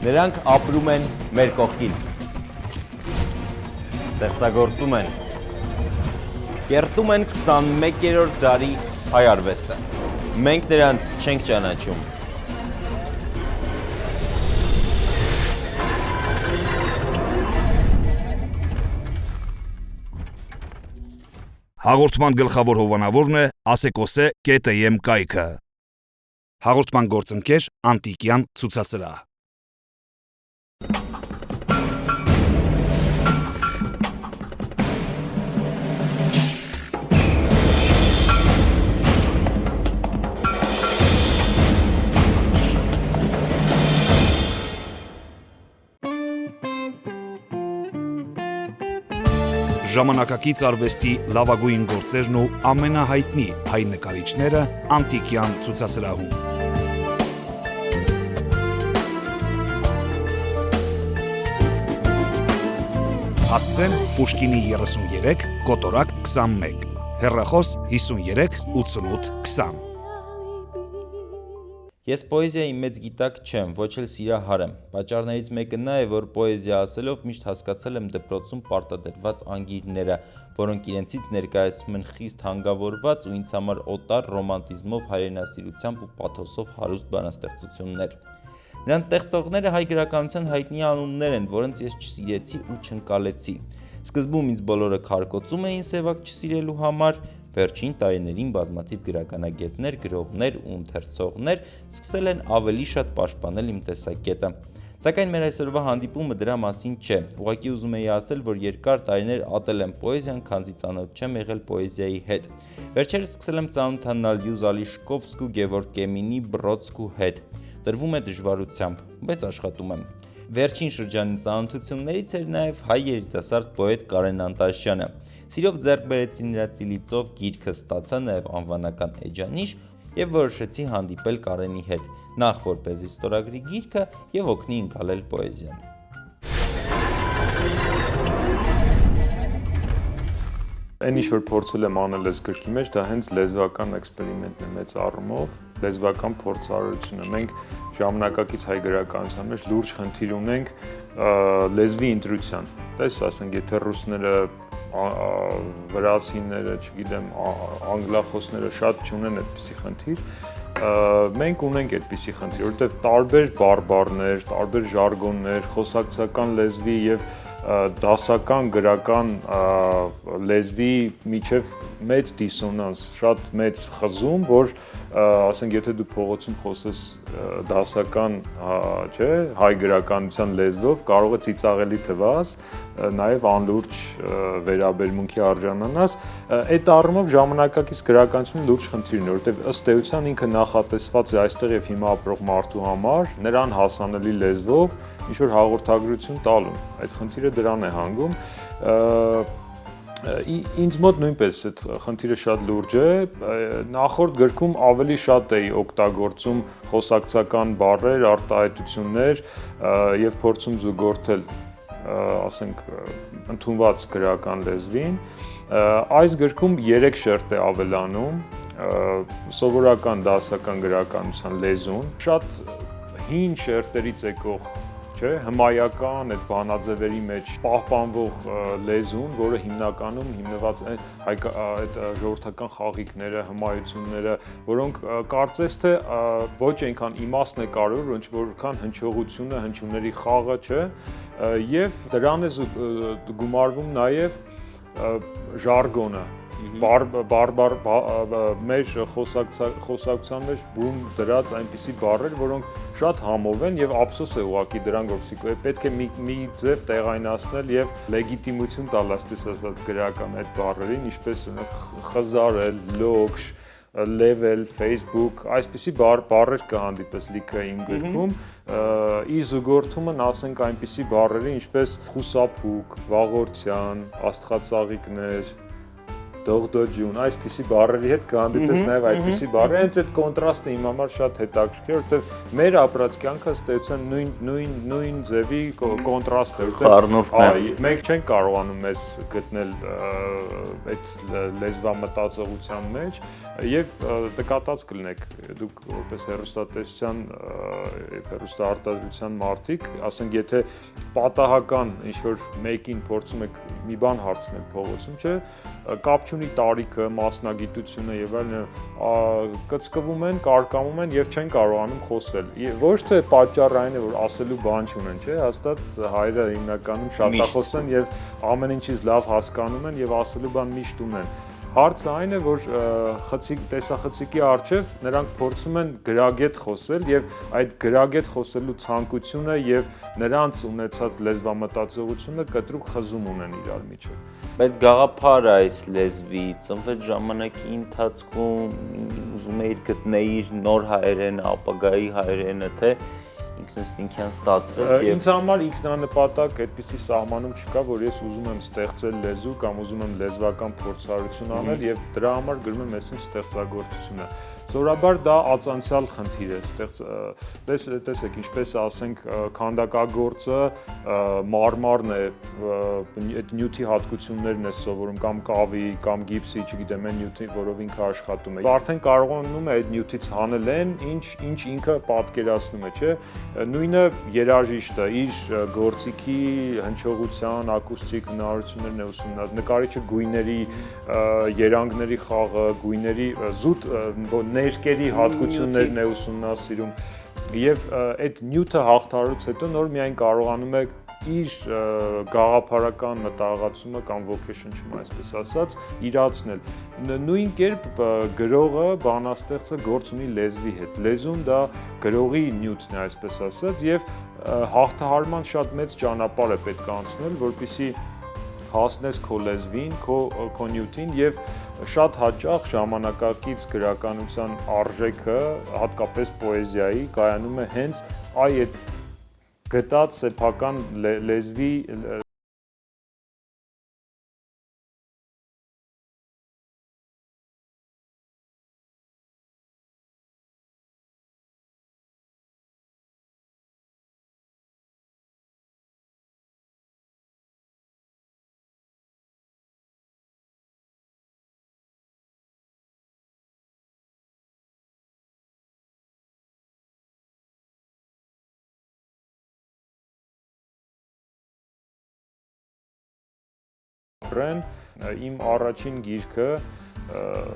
Նրանք ապրում են մեր կողքին, ստեղծագործում են, կերտում են 21-րդ դարի հայ արվեստը, մենք նրանց չենք ճանաչում։ Հաղորդման գլխավոր հովանավորն է Ասեկոսե.am կայքը։ Հաղորդման գործընկեր Անտիկյան ցուցասրահ։ Ժամանակակից արվեստի լավագույն գործերն ու ամենահայտնի հայ նկարիչները Անտիկյան ցուցասրահում։ Հասցեն Պուշկինի 33, Կոտորակ 21, հեռախոս 53 88 20։ Ես պոեզիայի մեծ գիտակ չեմ, ոչ էլ սիրահար եմ։ Պատճառներից մեկը նա է, որ պոեզիա ասելով միշտ հասկացել եմ դպրոցում պարտադրված անգիրները, որոնք իրենցից ներկայացնում են խիստ հանգավորված ու ինձ համար օտար ռոմանտիզմով, հայրենասիրությամբ ու պաթոսով հարուստ բանաստեղծություններ։ Նրանց ստեղծողները հայ գրականության հայտնի անուններ են, որոնց ես չսիրեցի ու չընկալեցի։ Սկզբում ինձ բոլորը քարկոծում էին սևակ չսիրելու համար, վերջին տարիներին բազմաթիվ գրականագետներ, գրողներ ու ընթերցողներ սկսել են ավելի շատ պաշտպանել իմ տեսակետը։ Սակայն մեր այսօրվա հանդիպումը դրա մասին չէ։ Ուղղակի ուզում էի ասել, որ երկար տարիներ ատել եմ պոեզիան, քանզի ծանոթ չեմ եղել պոեզիայի հետ։ Վերջերս սկսել եմ ծանոթանալ Լյուզա Լիշկովսկու, Գևորգ Կեմինի, Բրոդսկու հետ։ Տրվում է դժվարությամբ, բայց աշխատում եմ։ Վերջին շրջանի ծանոթություններից էր նաև հայ երիտասարդ պոետ Կարեն Անտաշյանը։ Սիրով ձեռք բերեցի նրա ծիլիծով գիրքը, ստացա նաև անվանական էջանիշ և որոշեցի հանդիպել Կարենի հետ, նախ որպեսզի ստորագրի գիրքը և օգնի ընկալել պոեզիան։ Այն ինչ որ փորձել եմ անել այս գրքի մեջ, դա հենց լեզվական էքսպերիմենտն է մեծ առումով, լեզվական փորձառությունը։ Մենք ժամանակակից հայ գրականության մեջ լուրջ խնդիր ունենք լեզվի ընտրության։ Տես, ասենք, եթե ռուսները, վրացիները, չգիտեմ, անգլախոսները շատ չունեն այդպիսի խնդիր, մենք ունենք այդպիսի խնդիր, որովհետև տարբեր բարբառներ, տարբեր ժարգոններ, խոսակցական լեզվի եւ դասական գրական լեզվի միջև մեծ դիսոնանս, շատ մեծ խզում, որ ասենք եթե դու փողոցում խոսես դասական, չէ, հայ գրականության լեզվով, կարող է ծիծաղելի թվաս, նաև անլուրջ վերաբերմունքի արժանանաս, այդ առումով ժամանակակից գրականությունը լուրջ խնդիրն է, որովհետև ըստ էության ինքը նախատեսված է այստեղ եւ հիմա ապրող մարդու համար, նրան հասանելի լեզվով ինչ-որ հաղորդագրություն տալու։ Այդ խնդիրը դրան է հանգում։ Ինձ մոտ նույնպես այդ խնդիրը շատ լուրջ է։ Նախորդ գրքում ավելի շատ էի օգտագործում խոսակցական բառեր, արտահայտություններ եւ փորձում զուգորդել, ասենք, ընդունված գրական լեզվին։ Այս գրքում 3 շերտ է ավելանում, սովորական դասական գրականության լեզուն, շատ հին շերտերից եկող, չէ, հմայական այդ բանաձևերի մեջ պահպանվող լեզուն, որը հիմնականում հիմնված է այդ ժողովրդական խաղիկները, հմայությունները, որոնք կարծես թե ոչ այնքան իմաստն է կարևոր, ոչ որքան հնչողությունը, հնչյունների խաղը, չէ, եւ դրան է գումարվում նաեւ ժարգոնը, մեր խոսակցության մեջ բուն դրած այնպիսի բառեր, որոնք շատ համով են եւ ափսոս է ուղղակի դրանք, որ պետք է մի ձև տեղայնացնել եւ լեգիտիմություն տալ, այսպես ասած, գրական այդ բառերին, ինչպես օրինակ խզարել, լոգշ, level, Facebook, այսպիսի բառեր կհանդիպես լիքը իմ գրքում, ի զուգորդումն ասենք այնպիսի բառերի, ինչպես խուսափուկ, վաղորդյան, աստղածաղիկներ, դողդոջուն, այսպիսի բառերի հետ կհանդիպես նաև այդպիսի բառեր, հենց այդ կոնտրաստը իմ համար շատ հետաքրքիր է, որովհետև մեր ապրած կյանքը ըստ էության նույն ձևի կոնտրաստ է, որովհետև մենք չենք կարողանում մեզ գտնել այդ լեզվամտածողության մեջ եւ նկատած կլինեք դուք որպես հեռուստատեսության եւ հեռուստաարտադրության մարդիկ, ասենք եթե պատահական ինչ-որ մեկին փորձում եք մի բան հարցնել փողոցում, չէ, կապ չունի տարիքը, մասնագիտությունը եւ այլն, կծկվում են, կարկամում են եւ չեն կարողանում խոսել։ Ոչ թե պատճառը այն է, որ ասելու բան չունեն, չէ, հաստատ հայրը հիմնականում շատախոս են եւ ամեն ինչից լավ հասկանում են եւ ասելու բան միշտ ունեն։ Հարցը այն է, որ տեսախցիկի առջև նրանք փորձում են գրագետ խոսել եւ այդ գրագետ խոսելու ցանկությունը եւ նրանց ունեցած լեզվամտածողությունը կտրուկ խզում ունեն իրար միջև։ Բայց գաղափարը այս լեզվի ծնվեց ժամանակի ընթացքում, ուզում էիր գտնել նոր հայերենը, ապագայի հայերենը, թե ինքնըստինքյան ստացվեց եւ ինձ համար ինքնանպատակ այդպիսի սահմանում չկա, որ ես ուզում եմ ստեղծել լեզու կամ ուզում եմ լեզվական փորձառություն անել եւ դրա համար գրում եմ այսինքն ստեղծագործությունը։ Սովորաբար դա ածանցյալ խնդիր է, տեսեք, ինչպես ասենք քանդակագործը մարմարն է, այդ նյութի հատկություններն է սովորում կամ կավի կամ գիպսի, չգիտեմ, այն նյութի, որով ինքը աշխատում է։ Արդեն կարողանում է այդ նյութից հանել այն, ինչ ինքը պատկերացնում է, չէ՞։ Նույնը երաժիշտը իր գործիքի հնչողության, ակուստիկ հնարավորություններն է ուսումնասիրում, նկարիչը գույների, երանգների խաղը, գույների զուտ ներկերի հատկություններն է ուսումնասիրում եւ այդ նյութը հաղթարից հետո նոր միայն կարողանում է իր գաղափարական մտահղացումը կամ ոգեշնչումը, այսպես ասած, իրացնել։ Նույն կերպ գրողը, բանաստեղծը գործ ունի լեզվի հետ։ Լեզուն դա գրողի նյութն է, այսպես ասած, եւ հաղթահարման շատ մեծ ճանապարհ է պետք անցնել, որպեսզի հասնես քո լեզվին, քո նյութին եւ շատ հաճախ ժամանակակից գրականության արժեքը, հատկապես պոեզիայի, կայանում է հենց այդ գտած սեփական լեզվի իմ առաջին գիրքը,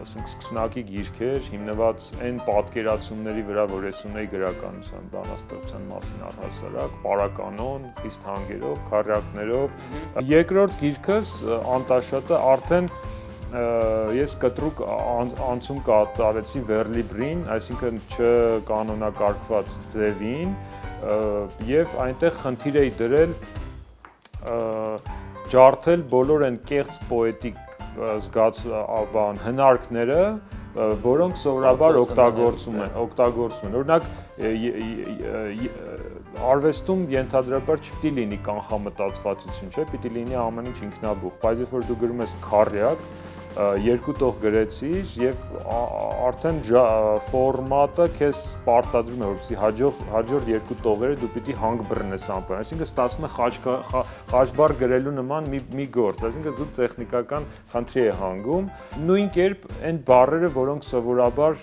ասենք սկսնակի գիրք էր, հիմնված այն պատկերացումների վրա, որ ես ունեի գրականության, բանաստեղծության մասին առհասարակ, պարականոն, խիստ հանգերով, քառյակներով։ Երկրորդ գիրքս Անտաշատը արդեն ես կտրուկ անցում կատարեցի վերլիբրին, այսինքն չկանոնակարգված ձևին, եւ այնտեղ խնդիր էի դրել ջարդել բոլոր այն կեղծ պոետիկ հնարքները, որոնք սովորաբար օգտագործում են։ Օրինակ, արվեստում ենթադրաբար չպիտի լինի կանխամտածվածություն, չէ՞, պիտի լինի ամեն ինչ ինքնաբուխ, բայց երբ որ դու գրում ես քառյակ, երկու տող գրեցիր եւ արդեն ֆորմատը քեզ պարտադրում է, որպեսզի հաջորդ երկու տողերը դու պիտի հանգ բռնես անպայման, այսինքն ստացվում է խաչբար գրելու նման մի գործ, այսինքն զուտ տեխնիկական խնդրի է հանգում։ Նույն կերպ այն բառերը, որոնք սովորաբար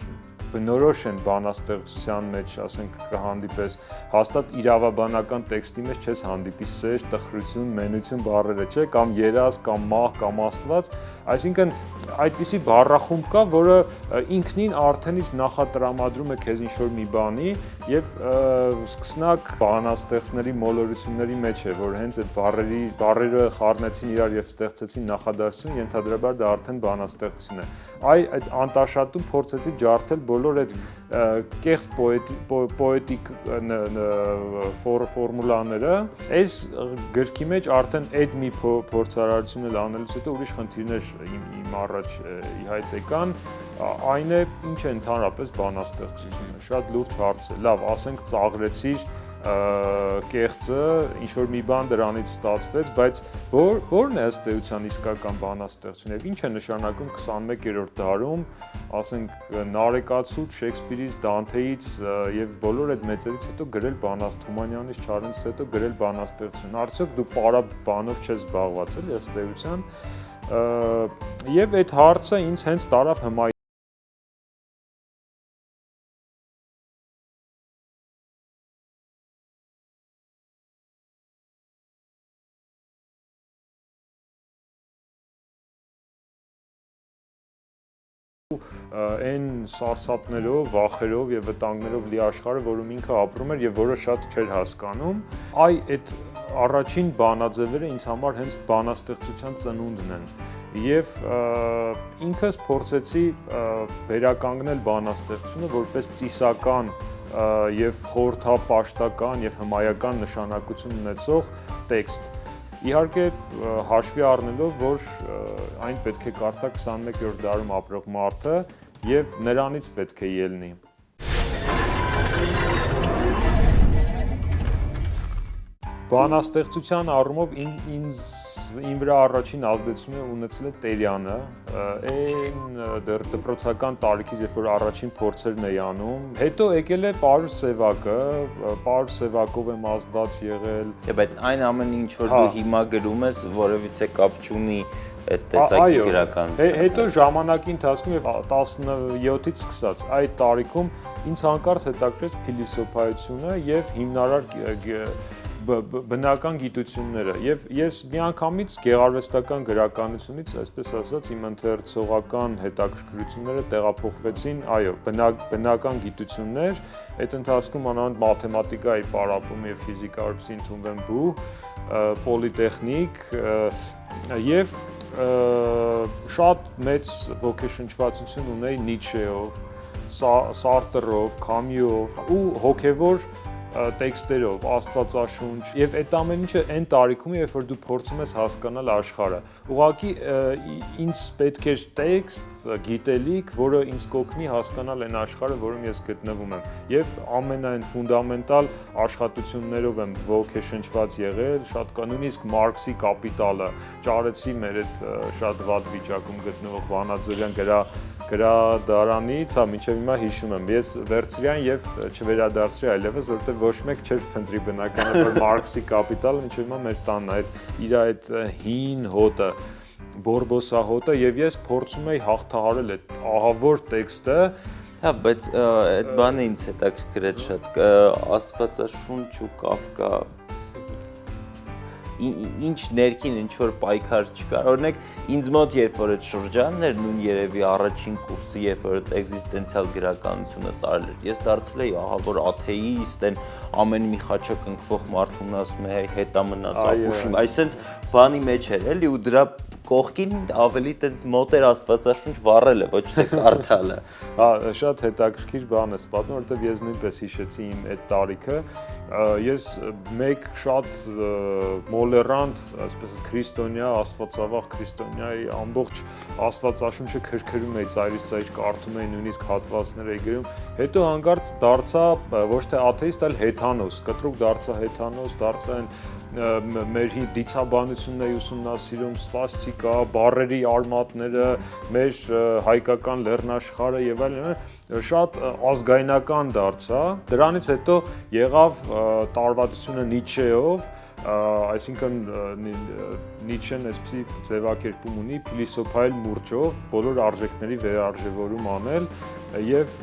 բնորոշ են բանաստեղծության մեջ, ասենք կհանդիպես, հաստատ իրավաբանական տեքստի մեջ չես հանդիպի սեր, տխրություն, մենություն բառերը, չէ, կամ երազ, կամ մահ, կամ աստված, այսինքն այդպիսի բառախումբ կա, որը ինքնին արդենից նախատրամադրում է քեզ ինչ-որ մի բանի եւ սկսնակ բանաստեղծների մոլորությունների մեջ է, որ հենց այդ բառերը խառնեցին իրար եւ ստեղծեցին նախադասություն, ենթադրաբար դա արդեն բանաստեղծություն է։ Այդ Անտաշատում փորձեցի ջարդել բոլոր այդ կեղծ պոետիկ ֆորմուլաները, այս գրքի մեջ արդեն այդ մի փորձարարություն էլ անելուց հետո ուրիշ խնդիրներ իմ առաջ ի հայտ եկան, այն է ինչ է ընդհանրապես բանաստեղծությունը, շատ լուրջ հարց է։ Լավ, ասենք ծաղրեցիր կեղծը, ինչ-որ մի բան դրանից ստացվեց, բայց որն է ըստ էության իսկական բանաստեղծություն եւ ինչ է նշանակում 21-րդ դարում, ասենք Նարեկացուց, Շեքսպիրից, Դանթեից եւ բոլոր այդ մեծերից հետո գրել Թումանյանից, Չարենցից հետո գրել բանաստեղծություն։ Արդյոք դու պարա բանով չես զբաղված էլի ըստ էության։ Եվ այդ հարցը ինձ հենց տարավ այն սարսափներով, վախերով եւ վտանգներով լի աշխարհը, որում ինքը ապրում էր եւ որը շատ չէր հասկանում, այդ առաջին բանաձևերը ինձ համար հենց բանաստեղծության ծնունդն են։ Եվ ինքս փորձեցի վերականգնել բանաստեղծությունը որպես ծիսական եւ խորհրդապաշտական եւ հմայական նշանակություն ունեցող տեքստ։ Իհարկե հաշվի առնելով, որ այն պետք է կարդա 21-րդ դարում ապրող մարդը եւ նրանից պետք է ելնի։ Բանաստեղծության առումով իմ վրա առաջին ազդեցությունը ունեցել է Տերյանը, այն դեռ դպրոցական տարիքից, երբ որ առաջին փորձերն էի անում, հետո եկել է Պարուս Սևակը, Պարուս Սևակով եմ ազդված եղել։ Բայց այն ամեն ինչ որ դու հիմա գրում ես, որևիցե կապ չունի այդ տեսակի գրականության։ Հետո ժամանակի ընթացքում եւ 17-ից սկսած այդ տարիքում ինձ հանկարծ հետաքրքրեց փիլիսոփայությունը եւ հիմնարար բնական գիտությունները եւ ես միանգամից գեղարվեստական գրականությունից, այսպես ասած, իմ ընթերցողական հետաքրքրությունները տեղափոխվեցին, բնական գիտություններ, այդ ընթացքում անանդ մաթեմատիկայի պարապում եւ ֆիզիկա, որպեսզի ընդունվեմ բու, պոլիտեխնիկ եւ շատ մեծ ոգեշնչվածություն ունեի Նիչեով, Սարտրով, Կամյուով ու հոգեվոր տեքստերով, Աստվածաշունչ եւ այդ ամեն ինչը այն տարիքում երբ որ դու փորձում ես հասկանալ աշխարհը։ Ուղղակի ինձ պետք էր տեքստ, գիտելիք, որը ինձ կօգնի հասկանալ այն աշխարհը, որում ես գտնվում եմ։ Եվ ամենայն ֆունդամենտալ աշխատություններով եմ ոգեշնչված եղել, շատ կա նույնիսկ Մարքսի Կապիտալը, ճարեցի մեր այդ շատ վատ վիճակում գտնվող Վանաձորյան գրադարանից, մինչև հիմա հիշում եմ, ես վերցրի այն եւ չվերադարձրի այլևս, որովհետեւ ոչ մեկ չէր փնտրի բնականաբար որ Մարքսի Կապիտալը մինչև հիմա մեր տանն է, իր այդ հին հոտը, Բորբոսահոտը եւ ես փորձում էի հաղթահարել այդ ահավոր տեքստը։ Հա, բայց այդ բանը ինձ հետաքրքրեց շատ, Աստվածաշունչ ու Կաֆկա ինչ ներքին ինչ որ պայքար չկար, օրինակ ինձ մոտ երբ որ այդ շրջանն էր նույն երևի առաջին կուրսը, երբ որ այդ էգզիստենցիալ գրականությունը տարել էր, ես դարձել էի ահավոր աթեիստ, այն ամեն մի խաչակ ընկվող մարդուն ասում է հետա մնաց ապուշիմ, այսինքն բանի մեջ էր էլի ու դրա կողքին ավելի տենց մոտ էր Աստվածաշունչ վառելը, ոչ թե կարդալը։ Հա, շատ հետաքրքիր բան է պատմում, որովհետև ես նույնպես հիշեցի իմ այդ տարիքը, ես մեկ շատ մոլերանտ, այսպես քրիստոնյա, աստվածավախ քրիստոնյայի ամբողջ Աստվածաշունչը քրքրում էի ծայրից ծայր կարդում էի, նույնիսկ հատվածներ էի գրում, հետո հանկարծ դարձա ոչ թե աթեիստ, այլ հեթանոս, կտրուկ դարձա հեթանոս, դարձա այն մեր դիցաբանությունն է ուսումնասիրում, սվաստիկա, բառերի արմատները, մեր հայկական լեռնաշխարհը եւ այլն, շատ ազգայնական դարձա։ Դրանից հետո եղավ տարվածությունը Նիչեով, այսինքն Նիչեն այսպիսի ձևակերպում ունի փիլիսոփայել մուրճով բոլոր արժեքների վերարժևորում անել եւ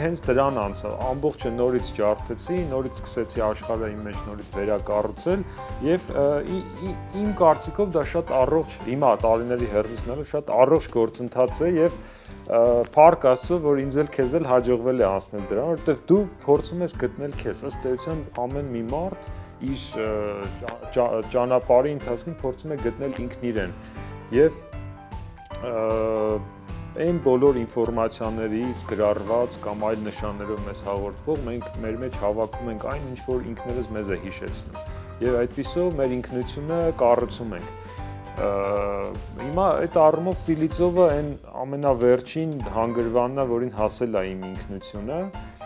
հենց դրան անցա, ամբողջը նորից ջարդեցի, նորից սկսեցի աշխարհը իմ մեջ նորից վերակառուցել եւ իմ կարծիքով դա շատ առողջ, հիմա տարիների հեռվիսնալով շատ առողջ գործընթաց է եւ փառք Աստծո, որ ինձ էլ քեզ էլ հաջողվել է անցնել դրան, որովհետեւ դու փորձում ես գտնել քեզ, ըստ էության ամեն մի մարդ իր ճանապարհի ընթացքում փորձում է գտնել ինքն իրեն եւ այն բոլոր ինֆորմացիաներից գրառված կամ այլ նշաններով մեզ հաղորդվող մենք մեր մեջ հավաքում ենք այն ինչ որ ինքներս մեզ է հիշեցնում եւ այդպիսով մեր ինքնությունը կառուցում ենք հիմա այդ առումով Ծիլիցովը այն ամենավերջին հանգրվանն է որին հասել է իմ ինքնությունը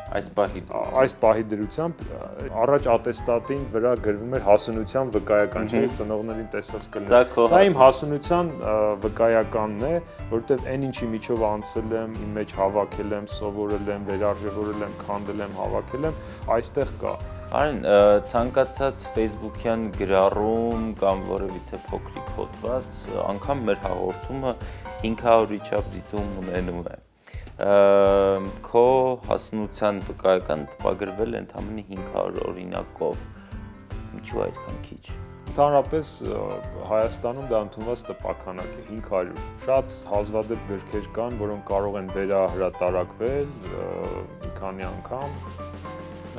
Այս պահի դրությամբ առաջ ատեստատին վրա գրվում էր հասունության վկայական, չէ՞, ծնողներին տեսած կլինի։ Սա իմ հասունության վկայականն է, որովհետև այն ինչի միջով անցել եմ, իմ մեջ հավաքել եմ, սովորել եմ, վերարժևորել եմ, քանդել եմ, հավաքել եմ, այստեղ կա։ Արեն, ցանկացած Facebook-յան գրառում կամ որևիցե փոքրիկ հոդված, անգամ մեր հաղորդումը 500-ի չափ դիտում ունենում է։ Քո հասունության վկայական տպագրվել է ընդամենը 500 օրինակով։ Ինչու այդքան քիչ։ Ընդհանրապես Հայաստանում դա ընդունված տպաքանակ է 500։ Շատ հազվադեպ գրքեր կան, որոնք կարող են վերահրատարակվել մի քանի անգամ։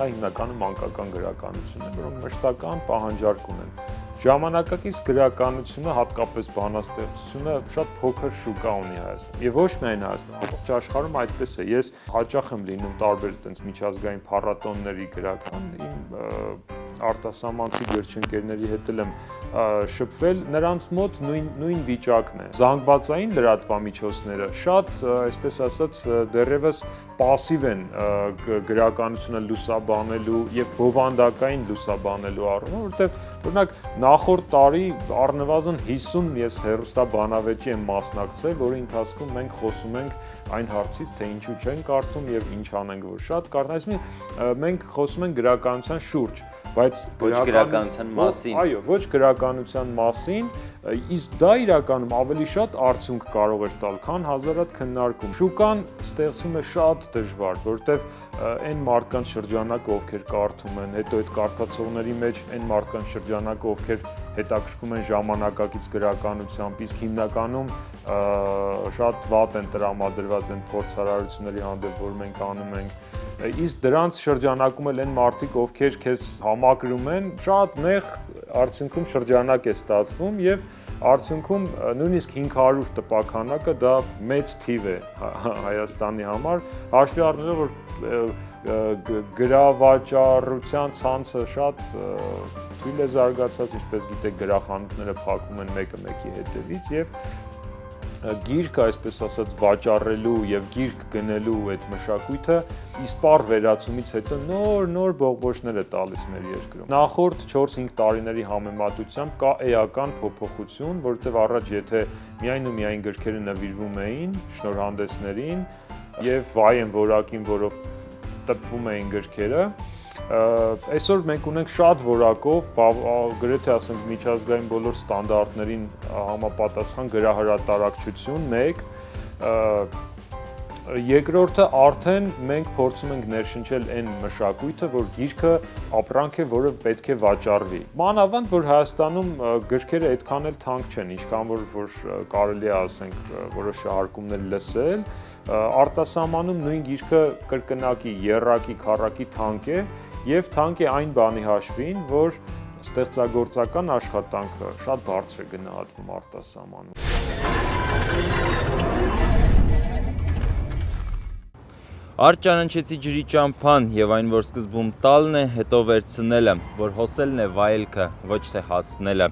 Դա հիմնականում մանկական գրականություն է, որոնք մշտական պահանջարկ ունեն։ Ժամանակակից գրականությունը, հատկապես բանաստեղծությունը շատ փոքր շուկա ունի Հայաստանում։ Եվ ոչ միայն Հայաստանում, ամբողջ աշխարհում այդպես է։ Ես հաճախ եմ լինում տարբեր այդպես միջազգային փառատոների գրական, իմ արտասահմանցի գրչընկերների հետ եմ շփվել, նրանց մոտ նույն վիճակն է։ Զանգվածային լրատվամիջոցները շատ, այսպես ասած, դեռևս пассив են գրականությունը լուսաբանելու եւ բովանդակային լուսաբանելու առումով, որովհետեւ օրինակ նախորդ տարի առնվազն 50 ես հեռուստաբանավեճի եմ մասնակցել, որի ընթացքում մենք խոսում ենք այն հարցից, թե ինչու չեն կարդում եւ ինչ անենք, որ շատ կարդում։ Մենք խոսում ենք գրականության շուրջ, բայց ոչ գրականության մասին։ Այո, ոչ գրականության մասին, իսկ դա իրականում ավելի շատ արդյունք կարող էր տալ, քան հազարատ քննարկում։ Շուկան ստեղծում է շատ դժվար, որովհետև այն մարդկանց շրջանակը, ովքեր կարդում են, հետո այդ կարդացողների մեջ այն մարդկանց շրջանակը, ովքեր հետաքրքրում են ժամանակակից գրականությամբ, իսկ հիմնականում շատ վատ են տրամադրված այն փորձարարությունների հանդեպ, որ մենք անում ենք։ Իսկ դրանց շրջանակում էլ են մարդիկ, ովքեր քեզ համակրում են, շատ նեղ արդյունքում շրջանակ է ստացվում եւ արդյունքում նույնիսկ 500 տպաքանակը դա մեծ թիվ է Հայաստանի համար, հաշվի առնելով որ գրավաճառության ցանցը շատ թույլ է զարգացած, ինչպես գիտեք, գրախանութները փակվում են մեկը մեկի հետևից եւ գիրքը, այսպես ասած, վաճառելու եւ գիրք գնելու այդ մշակույթը իսպառ վերացումից հետո նոր բողբոջներ է տալիս մեր երկրում։ Նախորդ 4-5 տարիների համեմատությամբ կա էական փոփոխություն, որովհետեւ առաջ եթե միայն ու միայն գրքերը նվիրվում էին շնորհանդեսներին եւ վայ են որակին, որով տպվում էին գրքերը, այսօր մենք ունենք շատ որակով, գրեթե ասենք միջազգային բոլոր ստանդարտներին համապատասխան գրահրատարակչություն մեկ, երկրորդը արդեն մենք փորձում ենք ներշնչել այն մշակույթը, որ գիրքը ապրանք է, որը պետք է վաճառվի։ Մանավանդ, որ Հայաստանում գրքերը այդքան էլ թանկ չեն, ինչքան որ կարելի է ասենք որոշ շահարկումներ լսել, արտասահմանում նույն գիրքը կրկնակի, եռակի, քառակի թանկ է եւ թանկ է այն բանի հաշվին, որ ստեղծագործական աշխատանքը շատ բարձր է գնահատվում արտասահմանում։ Արդ ճանաչեցի ջրի ճամփան եւ այն, որ սկզբում տալն է, հետո վերցնելը, որ հոսելն է վայելքը, ոչ թե հասնելը,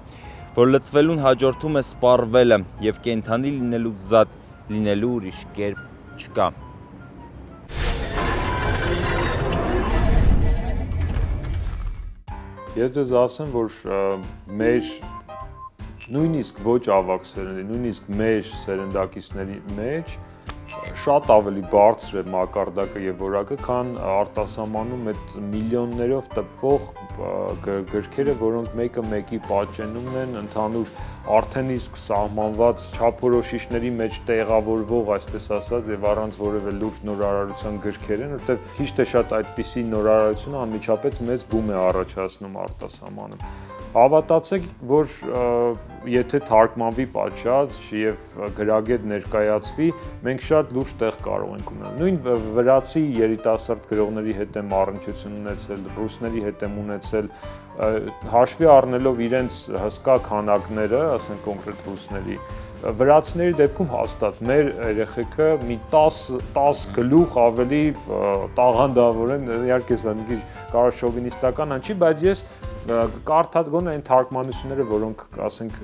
որ լցվելուն հաջորդում է սպառվելը եւ կենթանի լինելուց զատ լինելու ուրիշ կերպ չկա։ Ես ձեզ ասեմ, որ մեր նույնիսկ ոչ ավագ սերնդի, նույնիսկ մեր սերնդակիցների մեջ շատ ավելի բարձր է մակարդակը եւ որակը, քան արտասահմանում այդ միլիոններով տպվող գրքերը, որոնք մեկը մեկի պատճենումն են, ընդհանուր արդեն իսկ սահմանված չափորոշիչների մեջ տեղավորվող, այսպես ասած, եւ առանց որևէ լուրջ նորարարության գրքեր են, որտեղ քիչ թե շատ այդպիսի նորարարությունը անմիջապես մեծ բում է առաջացնում արտասահմանում։ Հավատացեք, որ եթե թարգմանվի պատշաճ եւ գրագետ ներկայացվի, մենք շատ լուրջ տեղ կարող ենք ունենալ։ Նույն վրացի երիտասարդ գրողների հետ եմ առնչություն ունեցել, ռուսների հետ եմ ունեցել, հաշվի առնելով իրենց հսկա քանակները, ասենք կոնկրետ ռուսների, վրացիների դեպքում հաստատ մեր երեխեքը մի 10 գլուխ ավելի տաղանդավոր են, իհարկե սա մի քիչ կարող շովինիստական անչի, բայց ես կարդած գոնե այն թարգմանությունները, որոնք ասենք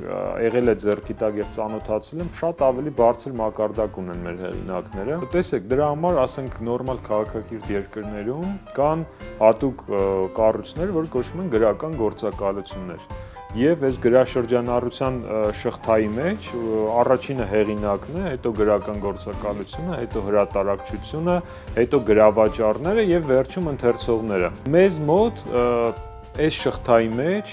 եղել է ձեռքի տակ եւ ծանոթացել եմ, շատ ավելի բարձր մակարդակ ունեն մեր հեղինակները։ Տեսեք, դրա համար ասենք նորմալ քաղաքակիրթ երկրներում կան հատուկ կառույցներ, որ կոչվում են գրական գործակալություններ։ Եվ այս գրաշրջանառության շղթայի մեջ առաջինը հեղինակն է, հետո գրական գործակալությունը, հետո հրատարակչությունը, հետո գրավաճառները եւ վերջում ընթերցողները։ Մեզ մոտ այս շղթայի մեջ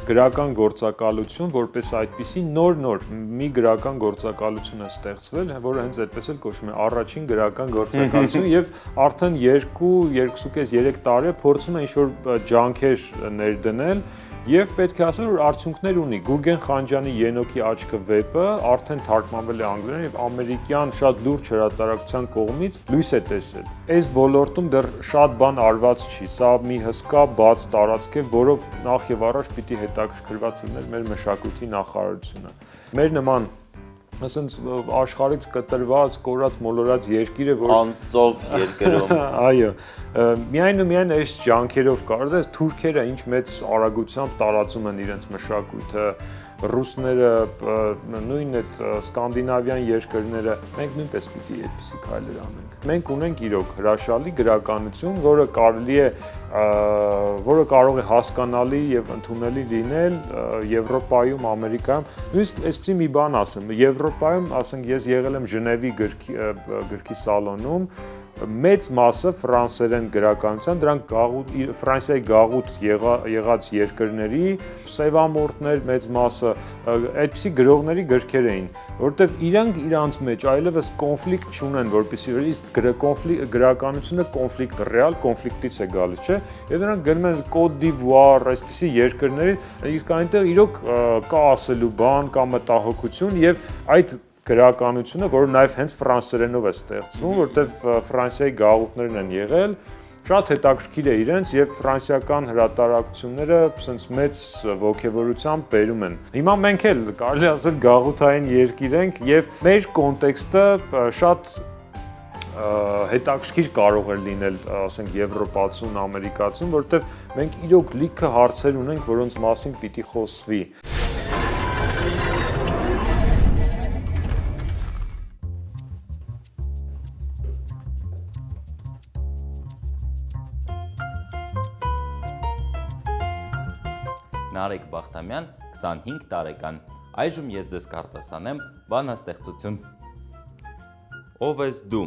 գրական գործակալություն որպես այդպիսի նոր մի գրական գործակալություն է ստեղծվել, որը հենց այդպես էլ կոչվում է առաջին գրական գործակալություն եւ արդեն 2.5-3 տարի փորձում է ինչ-որ ջանքեր ներդնել Եվ պետք է ասել, որ արդյունքներ ունի։ Գուրգեն Խանջյանի Ենոքի աչքը վեպը արդեն թարգմանվել է անգլերեն եւ ամերիկյան շատ լուրջ հրատարակության կողմից լույս է տեսել։ Այս ոլորտում դեռ շատ բան արված չի։ Սա մի հսկա բաց տարածք է, որով նախ եւ առաջ պիտի հետաքրքրված լիներ մեր մշակույթի նախարարությունը։ Մեր նման ասենց աշխարհից կտրված, կորած, մոլորած երկիրը, որ անծով երկրում։ Այո, միայն այս ջանքերով կարող է թուրքերը ինչ մեծ արագությամբ տարածում են իրենց մշակույթը, ռուսները, նույն այդ սկանդինավյան երկրները, մենք նույնպես պիտի այդպիսի քայլեր անենք։ Մենք ունենք իրոք հրաշալի գրականություն, որը կարող է հասկանալի եւ ընդունելի լինել Եվրոպայում, Ամերիկայում։ Նույնիսկ այսպեսի մի բան ասեմ, Եվրոպայում, ասենք ես եղել եմ Ժնևի գրքի սալոնում, մեծ մասը ֆրանսերեն գրականության, դրանք Ֆրանսիայի գաղութ եղած երկրների սևամորտներ մեծ մասը այդպիսի գրողների գրքեր էին, որովհետև իրանք իրանց մեջ այլևս կոնֆլիկտ չունեն, որպեսզի իսկ գրականությունը կոնֆլիկտ, ռեալ կոնֆլիկտից է գալիս, չէ՞, եւ նրանք գնում են Կոտ դ'Իվուար, այսպիսի երկրների, իսկ այնտեղ իրոք կա ասելու բան, կա մտահոգություն եւ այդ գրականությունը, որը նաև հենց ֆրանսերենով է ստեղծվում, որտեղ Ֆրանսիայի գաղութներն են եղել, շատ հետաքրքիր է իրենց եւ ֆրանսիական հրատարակությունները ասենց մեծ ոգևորությամբ բերում են։ Հիմա մենք էլ կարելի ասել գաղութային երկիր ենք եւ մեր կոնտեքստը շատ հետաքրքիր կարող է լինել, ասենք եվրոպացուն, ամերիկացուն, որտեղ մենք իրոք լիքը հարցեր ունենք, որոնց մասին պիտի խոսվի։ Նարեկ Բախտամյան, 25 տարեկան։ Այժմ ես ձեզ կարտասանեմ բանաստեղծություն։ Ով ես դու,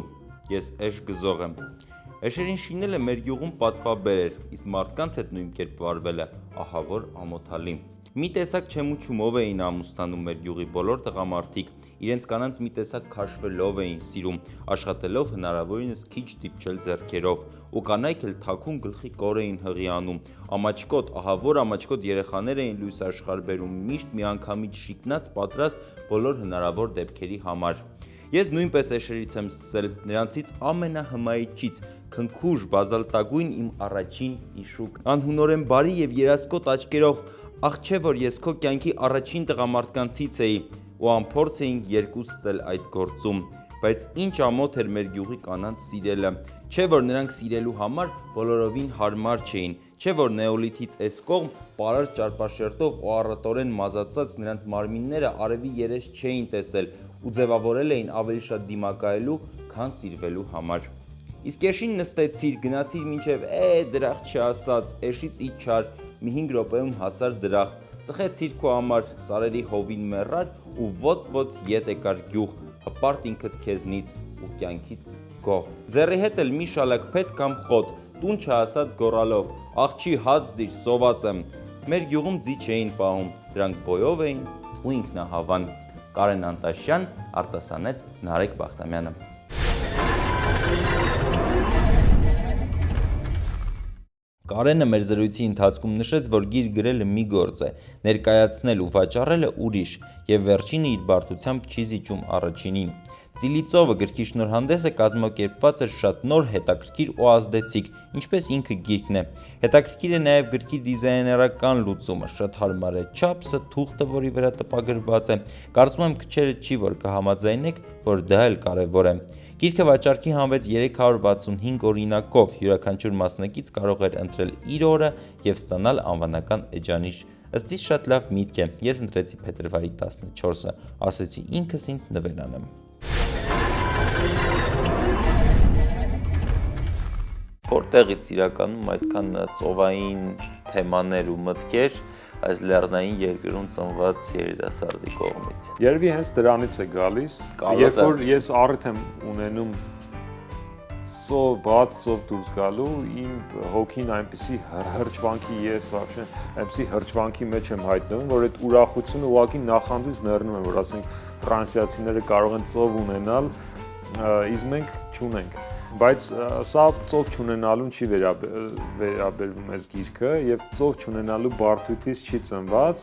ես էշ գզող եմ։ Էշերին շինել է մեր գյուղում պատվաբեր էր, իսկ մարդկանց հետ նույն կերպ վարվել է, ահա որ ամոթալի։ Մի տեսակ չեմուչումով էին ամուսնանում մեր գյուղի բոլոր տղամարդիկ, իրենց կանանց մի տեսակ քաշվելով էին սիրում, աշխատելով հնարավորինս քիչ դիպչել ձեռքերով, ու կանայք էլ թաքուն գլխի կոր էին հղի անում, ամաչկոտ, ահա որ ամաչկոտ երեխաներ էին լույս աշխարհ բերում, միշտ միանգամից շիկնած պատրաստ բոլոր հնարավոր դեպքերի համար։ Ես նույնպես էշերից եմ սկսել, նրանցից ամենահմայիչից, քնքուշ, բազալտագույն իմ առաջին իշուկ, անհունորեն բարի եւ երասկոտ աչքերով, ախ չէ որ ես քո կյանքի առաջին տղամարդկանցից էի ու անփորձ էինք երկուսս էլ այդ գործում, բայց ինչ ամոթ էր մեր գյուղի կանանց սիրելը, չէ որ նրանք սիրելու համար բոլորովին հարմար չէին, չէ որ նեոլիթից այս կողմ պարար ճարպաշերտով ու առատորեն մազացած նրանց մարմինները արևի երես չէին տեսել ու ձևավորել էին ավելի շատ դիմակայելու, քան սիրվելու համար։ Իսկ էշին նստեցիր, գնացիր մինչև դրախ չասած, էշից իջար, մի 5 րոպեում հասար դրախ, ծխեցիր քո համար, սարերի հովին մեռար ու ոտ-ոտ ետ եկար գյուղ, հպարտ ինքդ քեզնից ու կյանքից գող։ Ձեռի հետ էլ մի շալակ փետ կամ խոտ, տուն չհասած գոռալով, աղջի հաց դիր, սոված եմ։ Մեր գյուղում ձի չէին պահում, դրանք բոյով էին ու ինքնահավան։ Կարեն Անտաշյան, արտասանեց Նարեկ Բախտամյանը։ Կարենը մեր զրույցի ընթացքում նշեց, որ գիր գրելը մի գործ է, ներկայացնել ու վաճառելը ուրիշ, եւ վերջինը իր բարդությամբ չի զիջում առաջինին։ Ծիլի ծովը գրքի շնորհանդեսը կազմակերպված էր շատ նոր, հետաքրքիր ու ազդեցիկ, ինչպես ինքը գիրքն է։ Հետաքրքիր է նաև գրքի դիզայներական լուծումը, շատ հարմար է չափսը, թուղթը, որի վրա տպագրված է։ Կարծում եմ քչերը չի, որ կհամաձայնեք, որ դա էլ կարևոր է։ Գիրքը վաճառքի հանվեց 365 օրինակով, յուրաքանչյուր մասնակից կարող էր ընտրել իր օրը և ստանալ անվանական էջանիշ։ Ըստ իս շատ լավ միտք է, ես ընտրեցի փետրվարի 14-ը, ասեցի ինքս ինձ նվեր անեմ։ Որտեղից իրականում այդքան ծովային թեմաներ ու մտքեր այս լեռնային երկրում ծնված երիտասարդի կողմից։ Երևի հենց դրանից է գալիս, երբ որ ես առիթ եմ ունենում բաց ծով դուրս գալու, իմ հոգին այնպիսի հրճվանքի այնպիսի հրճվանքի մեջ եմ հայտնվում, որ այդ ուրախությունը ուղղակի նախանձից մեռնում եմ, որ ասենք ֆրանսիացիները կարող են ծով ունենալ, իսկ մենք չունենք։ Բայց սա ծով չունենալուն չի վերաբերվում այս գիրքը եւ ծով չունենալու բարդությունից չի ծնված,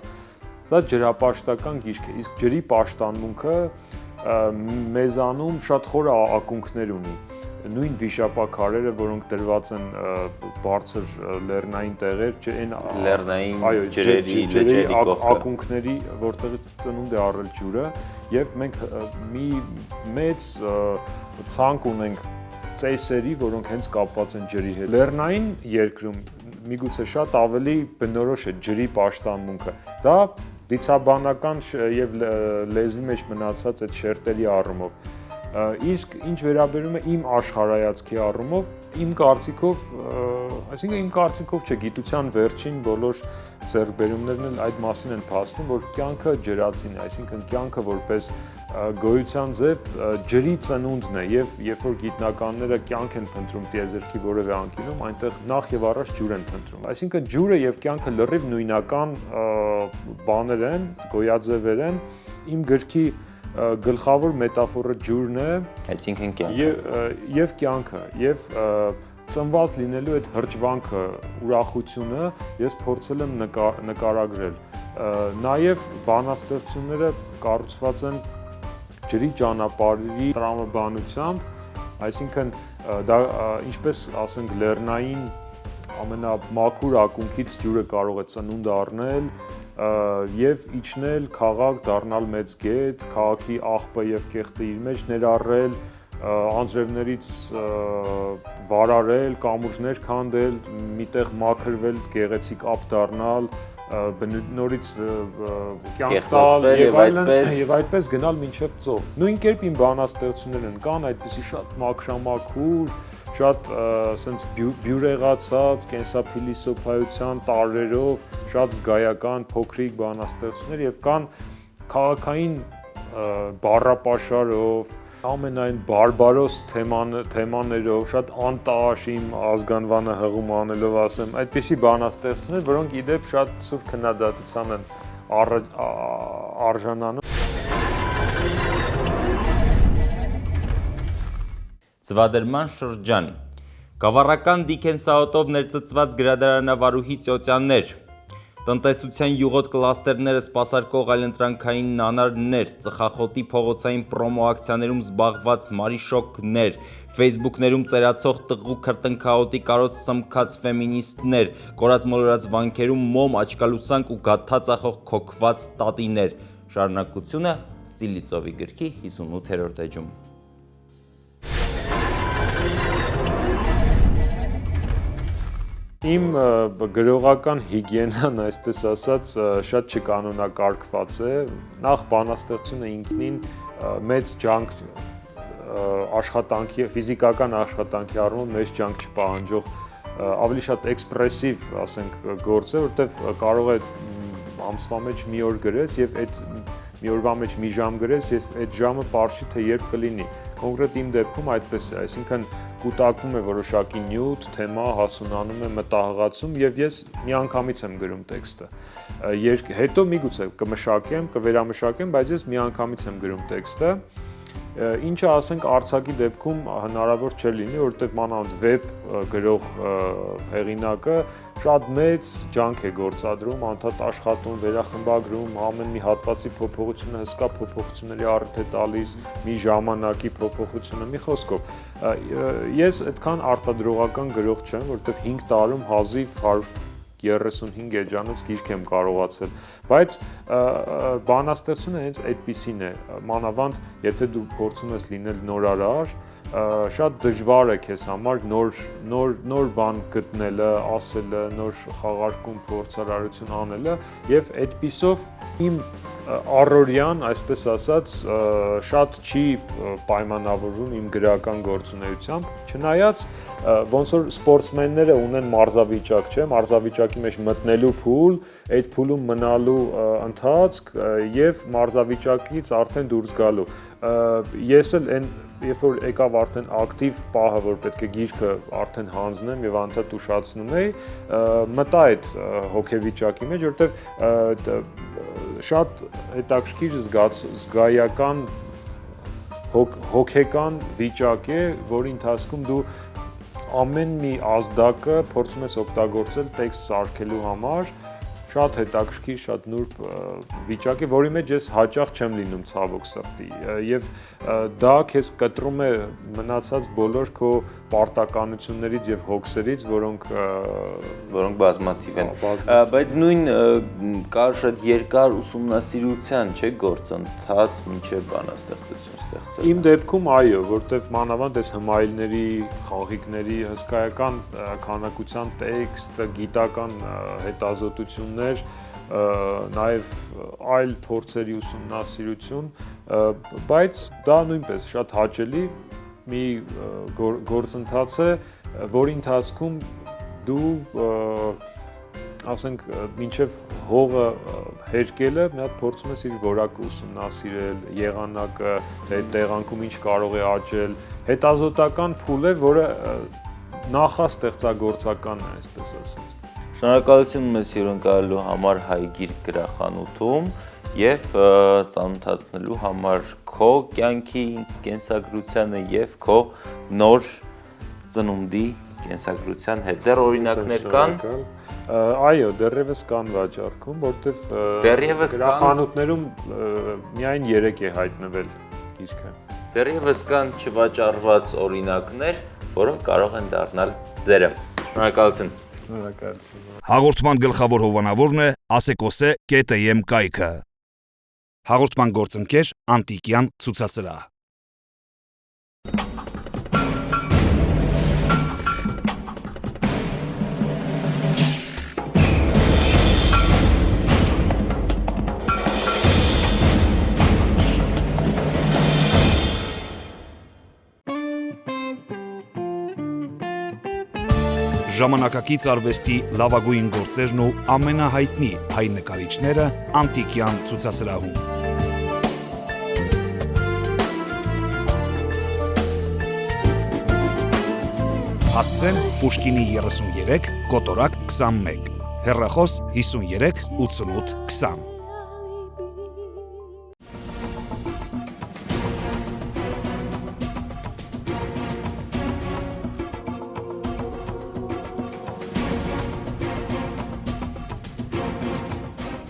սա ջրապաշտական գիրք է, իսկ ջրի պաշտամունքը մեզանում շատ խոր ակունքներ ունի։ Նույն վիշապաքարերը, որոնք դրված են բարձր լեռնային տեղեր, լեռնային ջրերի ակունքների, որտեղ ծնունդ է առել ջուրը, եւ մենք մի մեծ ցանկ ունենք ծեսերի, որոնք հենց կապված են ջրի հետ։ Լեռնային երկրում միգուցե շատ ավելի բնորոշ է ջրի պաշտամունքը։ Դա դիցաբանական եւ լեզվի մեջ մնացած այդ շերտերի առումով։ Իսկ ինչ վերաբերում է իմ աշխարհայացքի առումով, իմ կարծիքով, այսինքն իմ կարծիքով չէ, գիտության վերջին բոլոր ձեռքբերումներն էլ այդ մասին են փաստում, որ կյանքը ջրածին է, այսինքն կյանքը որպես գոյության ձև ջրի ծնունդն է, եւ երբ որ գիտնականները կյանք են փնտրում տիեզերքի որևէ անկյունում, այնտեղ նախ եւ առաջ ջուր են փնտրում։ Այսինքն ջուրը եւ կյանքը լրիվ նույնական բաներ են, գոյաձևեր են։ Իմ գրքի գլխավոր մետաֆորը ջուրն է, այսինքն կյանքը եւ կյանքը եւ ծնված լինելու այդ հրճվանքը, ուրախությունը ես փորձել եմ նկարագրել։ Նաեւ բանաստեղծությունները կառուցված են ջրի ճանապարհի տրամաբանությամբ, այսինքն դա ինչպես ասենք լեռնային ամենամաքուր ակունքից ջուրը կարող է ծնունդ առնել եւ իջնել քաղաք, դառնալ մեծ գետ, քաղաքի աղբը եւ կեղտը իր մեջ ներառել, անձրևներից վարարել, կամուրջներ քանդել, միտեղ մաքրվել, գեղեցիկ ապ դառնալ, նորից կյանք տալ եւ այդպես գնալ մինչեւ ծով։ Նույն կերպ իմ բանաստեղծություններն կան այդպիսի շատ մաքրամաքուր, շատ սենց բյուրեղացած, կենսափիլիսոփայության տարրերով, շատ զգայական, փոքրիկ բանաստեղծություններ եւ կան քաղաքային բառապաշարով, ամենայն բարբարոս թեմաներով, շատ անտաշ իմ ազգանվանը հղում անելով ասեմ, այդպիսի բանաստեղծություններ, որոնք իդեպ շատ սուրբ քննադատության են արժանանում։ Ձվադրման շրջան Գավառական Դիքենսաուտով ներծծված գրադարանավարուհի ծոցյաններ, տնտեսության յուղոտ կլաստերները սպասարկող այլընտրանքային նանարներ, ծխախոտի փողոցային պրոմո ակցիաներում զբաղված մարիշոկներ, ֆեյսբուքներում ծերացող տղու քրտնքաոտի կարոտ սմքած ֆեմինիստներ, կորած մոլորած վանքերում մոմ, աչկալուսանք ու գաթա ծախող քոքված տատիներ։ Շարունակությունը Ծիլի ծովի գրքի 58-րդ էջում։ Իմ գրողական հիգիենան, այսպես ասած, շատ չկանոնակարգված է։ Նախ բանաստեղծությունը ինքնին մեծ ջանք աշխատանքի, ֆիզիկական աշխատանքի առումով մեծ ջանք չպահանջող ավելի շատ էքսպրեսիվ, ասենք, գործ է, որտեղ կարող է ամսվա մեջ մի օր գրես եւ այդ մի օրվա մեջ մի ժամ գրես, ես այդ ժամը պարզի թե երբ կլինի։ Կոնկրետ իմ դեպքում այդպես է, այսինքն կուտակվում է որոշակի նյութ, թեմա, հասունանում է մտահղացում եւ ես միանգամից եմ գրում տեքստը։ Հետո միգուցե կմշակեմ, կվերամշակեմ, բայց ես միանգամից եմ գրում տեքստը Ինչը ասենք արձակի դեպքում հնարավոր չէ լինի, որովհետև մանավանդ վեբ գրող հեղինակը շատ մեծ ջանք է գործադրում, անդադ աշխատում, վերախմբագրում, ամեն մի հատվածի փոփոխությունը, հսկա փոփոխությունների առիթ է տալիս, մի ժամանակի փոփոխությունը, մի խոսքով։ Ես այդքան արտադրողական գրող չեմ, որովհետև 5 տարում հազիվ 135 էջանոց գիրք եմ կարողացել, բայց բանաստեղծությունը հենց այդպիսին է, մանավանդ եթե դու փորձում ես լինել նորարար, շատ դժվար է քեզ համար նոր բան գտնելը, ասելը, նոր խաղարկում փորձարարություն անելը եւ այդպիսով իմ առօրյան, այսպես ասած, շատ չի պայմանավորվում իմ գրական գործունեությամբ, չնայած ոնց որ սպորտսմենները ունեն մարզավիճակ, չէ՞, մարզավիճակի մեջ մտնելու փուլ, այդ փուլում մնալու ընթացք եւ մարզավիճակից արդեն դուրս գալու։ Ես էլ այն երբ որ եկավ արդեն ակտիվ պահը, որ պետք է գիրքը արդեն հանձնեմ եւ անդադ ուշացնում էի, մտա այդ հոգեվիճակի մեջ, որովհետեւ շատ հետաքրքիր զգայական հոգեկան վիճակ է, որի ընթացքում դու ամեն մի ազդակը փորձում ես օգտագործել տեքստ սարքելու համար, շատ հետաքրքիր, շատ նուրբ վիճակ է, որի մեջ ես հաճախ չեմ լինում ցավոք սրտի, եւ դա քեզ կտրում է մնացած բոլոր քո պարտականություններից եւ հոգսերից, որոնք բազմաթիվ են, բայց նույն կար շատ երկար ուսումնասիրության, չէ՞, գործընթաց մինչեւ բանաստեղծություն ստեղծել։ Իմ դեպքում այո, որտեվ մանավանդ այս հմայլների, խաղիկների հսկայական քանակության տեքստ, գիտական հետազոտություններ, նաև այլ փորձերի ուսումնասիրություն, բայց դա նույնպես շատ հաճելի մի գործընթաց է, որի ընթացքում դու ասենք մինչև հողը հերկելը մի հատ փորձում ես իր որակը ուսումնասիրել, եղանակը, թե տեղանքում ինչ կարող է աճել, հետազոտական փուլ է, որը նախաստեղծագործական է, այսպես ասած։ Շնորհակալություն մեզ հյուրընկալելու համար Հայ գիրք գրախանութում եւ ծանոթացնելու համար քո կյանքի կենսագրությանը եւ քո նոր ծնունդի կենսագրության հետ։ Դեռ օրինակներ կան։ Այո, դեռևս կան վաճառքում, որովհետեւ գրախանութներում միայն 3 է հայտնվել գիրքը։ Դեռևս կան չվաճառված օրինակներ, որոնք կարող են դառնալ ձերը։ Շնորհակալություն։ Հաղորդման գլխավոր հովանավորն է asecose.am կայքը։ Հաղորդման գործընկեր Անտիկյան ցուցասրահ։ Ժամանակակից արվեստի լավագույն գործերն ու ամենահայտնի հայ նկարիչները Անտիկյան ցուցասրահում։ Հասցեն Պուշկինի 33, կոտորակ 21, հեռախոս 53 88 20։